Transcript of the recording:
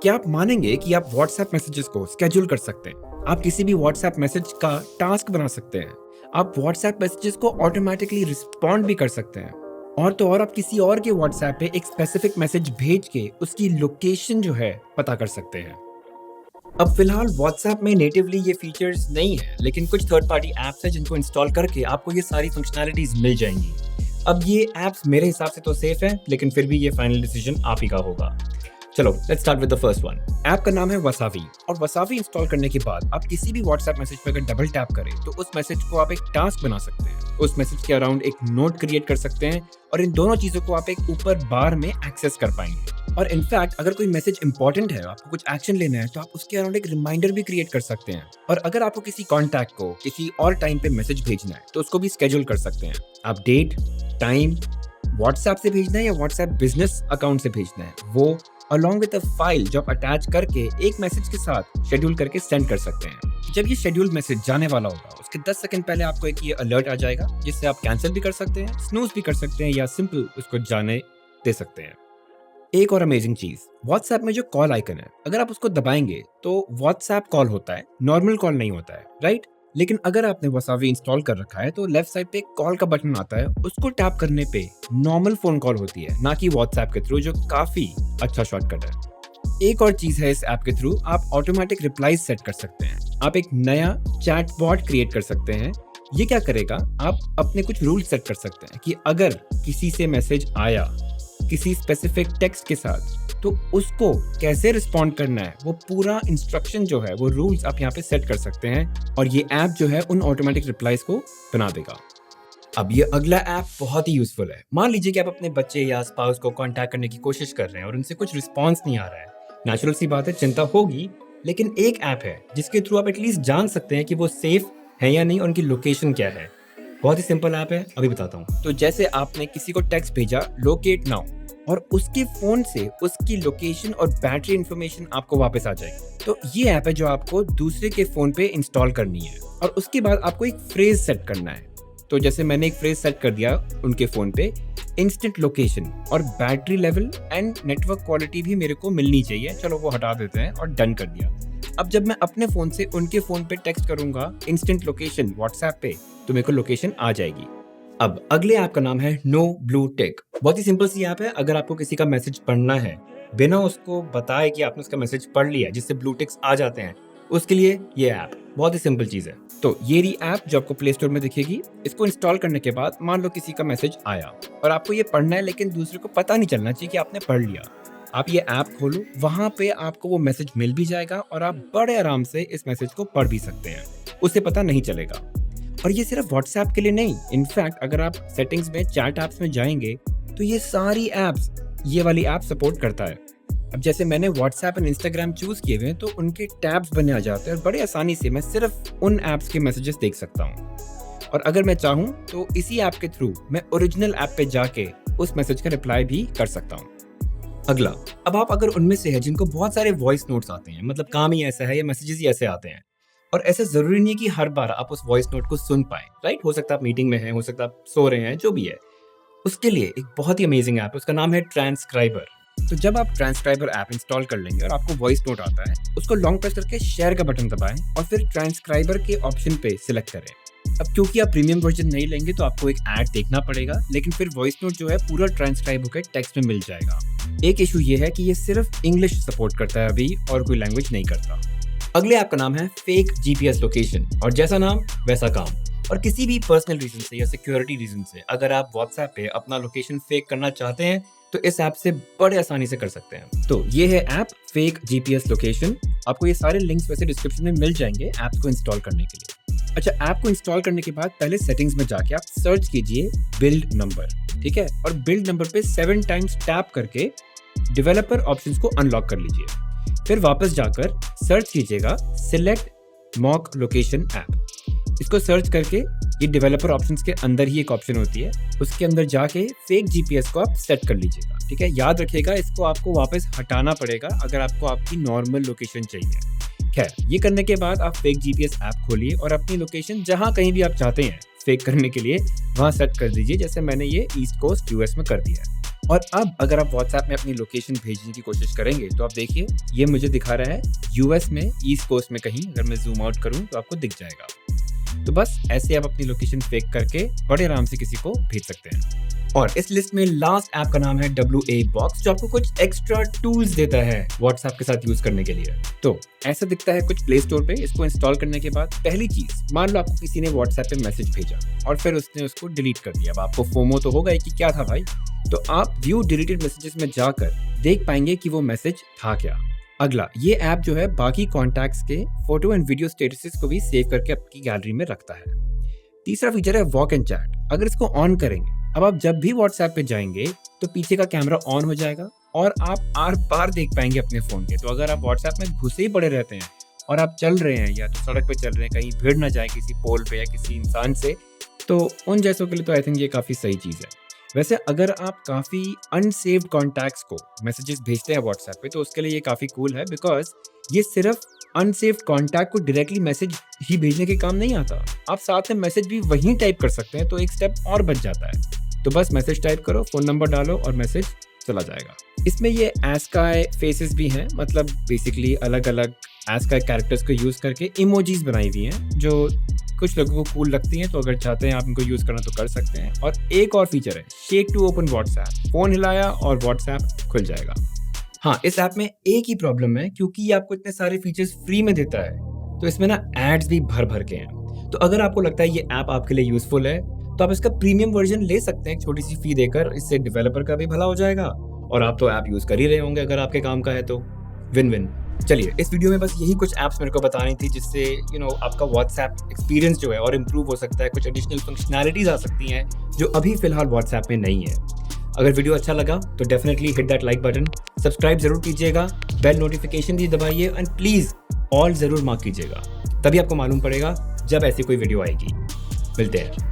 क्या आप मानेंगे कि आप व्हाट्सएप मैसेजेस को स्केड्यूल कर सकते हैं? आप किसी भी व्हाट्सएप मैसेज का टास्क बना सकते हैं। आप व्हाट्सएप मैसेजेस को ऑटोमेटिकली रिस्पॉन्ड भी कर सकते हैं। और तो और आप किसी और के व्हाट्सएप पे एक स्पेसिफिक मैसेज भेज के उसकी लोकेशन जो है पता कर सकते हैं। अब फिलहाल व्हाट्सएप में नेटिवली ये फीचर्स नहीं है, लेकिन कुछ थर्ड पार्टी ऐप्स हैं जिनको इंस्टॉल करके आपको ये सारी फंक्शनैलिटीज मिल जाएंगी। अब ये ऐप्स मेरे हिसाब से तो सेफ है, लेकिन फिर भी ये फाइनल डिसीजन आप ही का होगा। चलो let's start with the first one. App का नाम है वसावी, और वसावी इंस्टॉल करने के बाद आप किसी भी व्हाट्सएप मैसेज पर अगर डबल टैप करें तो उस मैसेज को आप एक टास्क बना सकते हैं। उस मैसेज के अराउंड एक नोट क्रिएट कर सकते हैं, और इन दोनों चीजों को आप एक ऊपर बार में एक्सेस कर पाएंगे। और इनफैक्ट अगर कोई मैसेज इंपॉर्टेंट है, आपको कुछ एक्शन लेना है, तो आप उसके अराउंड एक रिमाइंडर भी क्रिएट कर सकते हैं। और अगर आपको किसी कॉन्टैक्ट को किसी और टाइम पे मैसेज भेजना है तो उसको भी स्केड्यूल कर सकते हैं। आप डेट, टाइम, व्हाट्सएप से भेजना है या व्हाट्सएप बिजनेस अकाउंट से भेजना है, वो अलॉन्ग विद अ फाइल जो आप अटैच करके एक मैसेज के साथ शेड्यूल करके सेंड कर सकते हैं। जब ये शेड्यूल्ड मैसेज जाने वाला होगा उसके 10 सेकंड पहले आपको एक ये अलर्ट आ जाएगा, जिससे आप कैंसिल भी कर सकते हैं, स्नूज भी कर सकते हैं, या सिंपल उसको जाने दे सकते हैं। एक और अमेजिंग चीज, व्हाट्सएप में जो कॉल आइकन है, अगर आप उसको दबाएंगे तो व्हाट्सएप कॉल होता है, नॉर्मल कॉल नहीं होता है, राइट? लेकिन अगर आपने वसावी इंस्टॉल कर रखा है तो लेफ्ट साइड पे कॉल का बटन आता है, उसको टैप करने पे नॉर्मल फोन कॉल होती है, ना कि व्हाट्सएप के थ्रू, जो काफी अच्छा शॉर्टकट है। एक और चीज है, इस ऐप के थ्रू आप ऑटोमेटिक रिप्लाई सेट कर सकते हैं। आप एक नया चैट बॉट क्रिएट कर सकते हैं। ये क्या करेगा, आप अपने कुछ रूल सेट कर सकते हैं कि अगर किसी से मैसेज आया किसी स्पेसिफिक टेक्स्ट के साथ तो उसको कैसे रिस्पॉन्ड करना है, वो पूरा इंस्ट्रक्शन जो है, वो रूल्स आप यहाँ पे सेट कर सकते हैं, और ये ऐप जो है उन ऑटोमेटिक रिप्लाईज को बना देगा। अब ये अगला ऐप बहुत ही यूजफुल है। मान लीजिए कि आप अपने बच्चे या स्पाउस को कांटेक्ट करने की कोशिश कर रहे हैं और उनसे कुछ रिस्पॉन्स नहीं आ रहा है। नेचुरल सी बात है, चिंता होगी, लेकिन एक ऐप है जिसके थ्रू आप एटलीस्ट जान सकते हैं कि वो सेफ है या नहीं, और उनकी लोकेशन क्या है। बहुत ही सिंपल ऐप है, अभी बताता हूँ। तो जैसे आपने किसी को टेक्स्ट भेजा लोकेट नाउ, और उसके फोन से उसकी लोकेशन और बैटरी इंफॉर्मेशन आपको वापस आ जाएगी। तो ये ऐप है जो आपको दूसरे के फोन पे इंस्टॉल करनी है, और उसके बाद आपको एक फ्रेज सेट करना है। तो जैसे मैंने एक फ्रेज सेट कर दिया उनके फोन पे, इंस्टेंट लोकेशन और battery level and network quality भी मेरे को मिलनी चाहिए, चलो वो हटा देते हैं, और डन कर दिया। अब जब मैं अपने फोन से उनके फोन पे टेक्स्ट करूंगा इंस्टेंट लोकेशन व्हाट्सएप पे, तो मेरे को लोकेशन आ जाएगी। अब अगले ऐप का नाम है नो ब्लू टिक। बहुत ही सिंपल सी ऐप है। अगर आपको किसी का मैसेज पढ़ना है बिना उसको बताए कि आपने उसका मैसेज पढ़ लिया, जिससे ब्लू टिक्स आ जाते हैं, उसके लिए ये ऐप बहुत ही सिंपल चीज है। तो ये रही ऐप जो आपको प्ले स्टोर में दिखेगी। इसको इंस्टॉल करने के बाद मान लो किसी का मैसेज आया और आपको ये पढ़ना है, लेकिन दूसरे को पता नहीं चलना चाहिए कि आपने पढ़ लिया। आप ये ऐप खोलो, वहां पे आपको वो मैसेज मिल भी जाएगा, और आप बड़े आराम से इस मैसेज को पढ़ भी सकते हैं, उसे पता नहीं चलेगा। और ये सिर्फ व्हाट्सएप के लिए नहीं, इनफैक्ट अगर आप सेटिंग्स में चैट ऐप्स में जाएंगे तो ये सारी ऐप्स, ये वाली ऐप सपोर्ट करता है। अब जैसे मैंने व्हाट्सएप एंड इंस्टाग्राम चूज किए हुए हैं, तो उनके टैब्स बने आ जाते हैं, और बड़े आसानी से मैं सिर्फ उन ऐप्स के मैसेजेस देख सकता हूँ। और अगर मैं चाहूँ तो इसी ऐप के थ्रू मैं ओरिजिनल ऐप पे जाके उस मैसेज का रिप्लाई भी कर सकता हूँ। अगला, अब आप अगर उनमें से है जिनको बहुत सारे वॉइस नोट्स आते हैं, मतलब काम ही ऐसा है या मैसेजेस ही ऐसे आते हैं, और ऐसा जरूरी नहीं है कि हर बार आप उस वॉइस नोट को सुन पाए, राइट? हो सकता है आप मीटिंग में हैं, हो सकता है आप सो रहे हैं, जो भी है। उसके लिए एक बहुत ही अमेजिंग ऐप है, उसका नाम है ट्रांसक्राइबर। तो जब आप ट्रांसक्राइबर ऐप इंस्टॉल कर लेंगे और आपको वॉइस नोट आता है, उसको लॉन्ग प्रेस करके शेयर का बटन दबाएं और फिर ट्रांसक्राइबर के ऑप्शन पे सिलेक्ट करें। अब क्योंकि आप प्रीमियम वर्जन नहीं लेंगे तो आपको एक ऐड देखना पड़ेगा, लेकिन फिर वॉइस नोट जो है पूरा ट्रांसक्राइब होकर टेक्स्ट में मिल जाएगा। एक इशू ये है कि ये सिर्फ इंग्लिश सपोर्ट करता है अभी, और कोई लैंग्वेज नहीं करता। अगले ऐप का नाम है फेक जीपीएस लोकेशन, और जैसा नाम वैसा काम। और किसी भी पर्सनल रीजन से या सिक्योरिटी रीजन से अगर आप व्हाट्सएप पे अपना लोकेशन फेक करना चाहते हैं तो इस ऐप से बड़े आसानी से कर सकते हैं। तो ये है ऐप फेक जीपीएस लोकेशन। आपको ये सारे लिंक्स वैसे डिस्क्रिप्शन में मिल जाएंगे ऐप को इंस्टॉल करने के लिए। अच्छा, ऐप को इंस्टॉल करने के बाद पहले सेटिंग्स में जाके आप सर्च कीजिए बिल्ड नंबर, ठीक है? और बिल्ड नंबर पे 7 टाइम्स टैप करके डेवलपर ऑप्शंस को अनलॉक कर लीजिए। फिर वापस जाकर सर्च कीजिएगा सिलेक्ट मॉक लोकेशन ऐप। इसको सर्च करके ये डेवलपर ऑप्शंस के अंदर ही एक ऑप्शन होती है, उसके अंदर जाके फेक जीपीएस को आप सेट कर लीजिएगा, ठीक है? याद रखिएगा, इसको आपको वापस हटाना पड़ेगा अगर आपको आपकी नॉर्मल लोकेशन चाहिए। खैर, ये करने के बाद आप फेक जीपीएस ऐप खोलिए और अपनी लोकेशन जहाँ कहीं भी आप चाहते हैं फेक करने के लिए वहाँ सेट कर दीजिए, जैसे मैंने ये ईस्ट कोस्ट यूएस में कर दिया है। और अब अगर आप व्हाट्सएप में अपनी लोकेशन भेजने की कोशिश करेंगे तो आप देखिए ये मुझे दिखा रहा है यूएस में ईस्ट कोस्ट में कहीं। अगर मैं जूम आउट करूं तो आपको दिख जाएगा। तो बस ऐसे आप अपनी लोकेशन फेक करके बड़े आराम से किसी को भेज सकते हैं। और इस लिस्ट में लास्ट ऐप का नाम है WA Box, जो आपको कुछ एक्स्ट्रा टूल्स देता है व्हाट्सएप के साथ यूज करने के लिए। तो ऐसा दिखता है कुछ प्ले स्टोर पे। इसको इंस्टॉल करने के बाद पहली चीज, मान लो आपको किसी ने व्हाट्सएप पे मैसेज भेजा और फिर उसने उसको डिलीट कर दिया। अब आपको फोमो तो होगा कि क्या था भाई, तो आप व्यू डिलीटेड मैसेजेस में जाकर देख पाएंगे कि वो मैसेज था क्या। अगला, ये ऐप जो है बाकी कॉन्टैक्ट्स के फोटो एंड वीडियो स्टेटसेस को भी सेव करके आपकी गैलरी में रखता है। तीसरा फीचर है वॉक एंड चैट। अगर इसको ऑन करेंगे, अब आप जब भी व्हाट्सएप पे जाएंगे तो पीछे का कैमरा ऑन हो जाएगा और आप आर पार देख पाएंगे अपने फोन के। तो अगर आप व्हाट्सएप में घुसे ही पड़े रहते हैं और आप चल रहे हैं या तो सड़क पे चल रहे हैं, कहीं भिड़ ना जाए किसी पोल पे या किसी इंसान से, तो उन जैसों के लिए तो आई थिंक ये काफ़ी सही चीज़ है। वैसे अगर आप काफ़ी अनसेव्ड कॉन्टैक्ट्स को मैसेजेस भेजते हैं व्हाट्सएप पे तो उसके लिए ये काफ़ी कूल है, बिकॉज ये सिर्फ अनसेव्ड कॉन्टैक्ट को डायरेक्टली मैसेज ही भेजने के काम नहीं आता। आप साथ में मैसेज भी वहीं टाइप कर सकते हैं, तो एक स्टेप और बच जाता है। तो बस मैसेज टाइप करो, फ़ोन नंबर डालो और मैसेज चला जाएगा। इसमें ये ASCII फेसेस भी हैं, मतलब बेसिकली अलग अलग ASCII कैरेक्टर्स को यूज़ करके इमोजीज बनाई हुई हैं जो कुछ लोगों को कूल लगती हैं। तो अगर चाहते हैं आप इनको यूज़ करना तो कर सकते हैं। और एक और फीचर है shake to open WhatsApp. Phone हिलाया और व्हाट्सएप खुल जाएगा। हाँ, इस ऐप में एक ही प्रॉब्लम है, क्योंकि ये आपको इतने सारे फीचर्स फ्री में देता है तो इसमें ना एड्स भी भर भर के हैं। तो अगर आपको लगता है ये ऐप आपके लिए यूजफुल है तो आप इसका प्रीमियम वर्जन ले सकते हैं, एक छोटी सी फी देकर। इससे डेवलपर का भी भला हो जाएगा और आप तो ऐप यूज कर ही रहे होंगे अगर आपके काम का है तो विन विन। चलिए, इस वीडियो में बस यही कुछ ऐप्स मेरे को बतानी थी जिससे आपका व्हाट्सएप एक्सपीरियंस जो है और इम्प्रूव हो सकता है। कुछ एडिशनल फंक्शनैलिटीज आ सकती हैं जो अभी फिलहाल व्हाट्सएप में नहीं है। अगर वीडियो अच्छा लगा तो definitely hit that like button, subscribe जरूर कीजिएगा, बेल नोटिफिकेशन भी दबाइए एंड प्लीज ऑल जरूर मार्क कीजिएगा, तभी आपको मालूम पड़ेगा जब ऐसी कोई वीडियो आएगी। मिलते हैं।